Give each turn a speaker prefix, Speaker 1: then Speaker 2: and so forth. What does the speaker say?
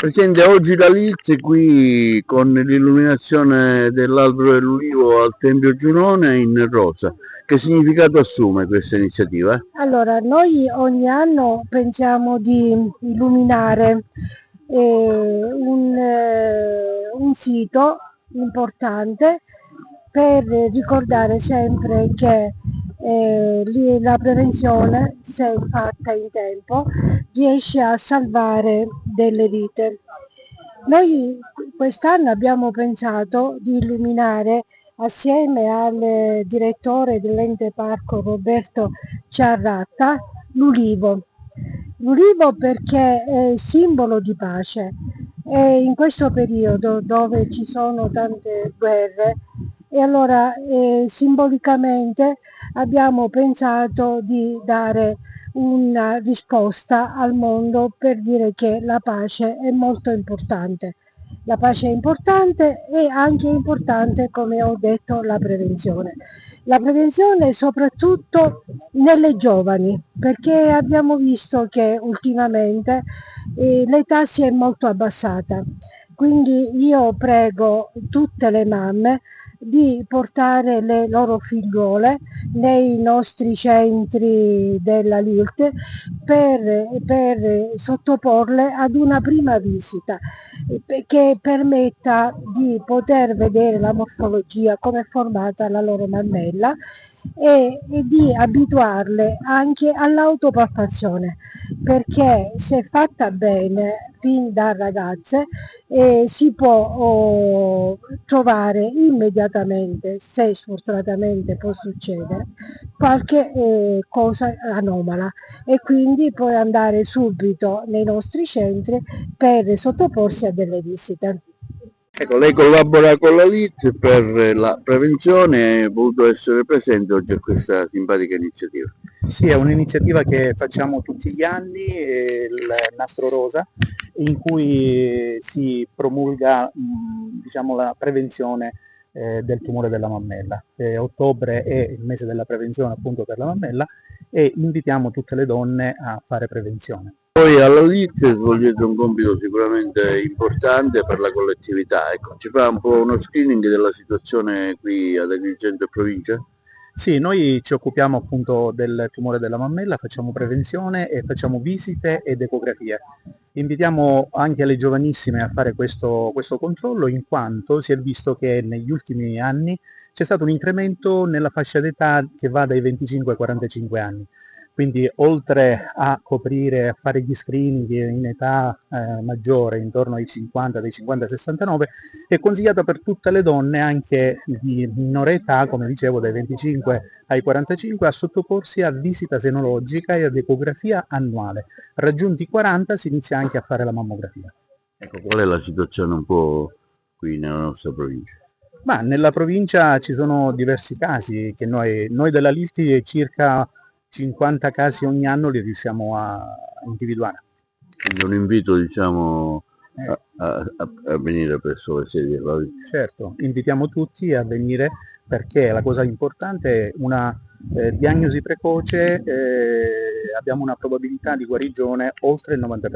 Speaker 1: Presidente, oggi la Liz qui con l'illuminazione dell'albero dell'ulivo al Tempio Giunone in rosa. Che significato assume questa iniziativa?
Speaker 2: Allora, noi ogni anno pensiamo di illuminare un sito importante per ricordare sempre che la prevenzione, se fatta in tempo, riesce a salvare delle vite. Noi quest'anno abbiamo pensato di illuminare assieme al direttore dell'ente parco Roberto Ciarratta l'ulivo. L'ulivo perché è simbolo di pace e in questo periodo dove ci sono tante guerre e allora simbolicamente abbiamo pensato di dare una risposta al mondo per dire che la pace è molto importante. La pace è importante e anche importante, come ho detto, la prevenzione. La prevenzione soprattutto nelle giovani, perché abbiamo visto che ultimamente l'età si è molto abbassata. Quindi io prego tutte le mamme di portare le loro figliuole nei nostri centri della LIRT per sottoporle ad una prima visita che permetta di poter vedere la morfologia, come è formata la loro mammella e di abituarle anche all'autopalpazione, perché se fatta bene fin da ragazze si può trovare immediatamente, se sfortunatamente può succedere, qualche cosa anomala e quindi puoi andare subito nei nostri centri per sottoporsi a delle visite.
Speaker 1: Ecco, lei collabora con la Liz per la prevenzione e è voluto essere presente oggi a questa simpatica iniziativa.
Speaker 3: Sì, è un'iniziativa che facciamo tutti gli anni, il Nastro Rosa, in cui si promulga diciamo, la prevenzione del tumore della mammella. Ottobre è il mese della prevenzione appunto per la mammella e invitiamo tutte le donne a fare prevenzione.
Speaker 1: Voi alla Liz svolgete un compito sicuramente importante per la collettività, ecco, ci fa un po' uno screening della situazione qui ad Agrigento e provincia?
Speaker 3: Sì, noi ci occupiamo appunto del tumore della mammella, facciamo prevenzione e facciamo visite ed ecografie. Invitiamo anche le giovanissime a fare questo controllo in quanto si è visto che negli ultimi anni c'è stato un incremento nella fascia d'età che va dai 25 ai 45 anni. Quindi oltre a coprire, a fare gli screening in età maggiore, intorno ai 50, dai 50 ai 69, è consigliata per tutte le donne anche di minore età, come dicevo dai 25 ai 45, a sottoporsi a visita senologica e ad ecografia annuale. Raggiunti i 40 si inizia anche a fare la mammografia.
Speaker 1: Ecco, qual è la situazione un po' qui nella nostra provincia?
Speaker 3: Ma nella provincia ci sono diversi casi che noi della Lilti circa 50 casi ogni anno li riusciamo a individuare.
Speaker 1: Quindi un invito diciamo a venire presso le sedi della Liz.
Speaker 3: Certo, invitiamo tutti a venire perché la cosa importante è una diagnosi precoce, abbiamo una probabilità di guarigione oltre il 90%.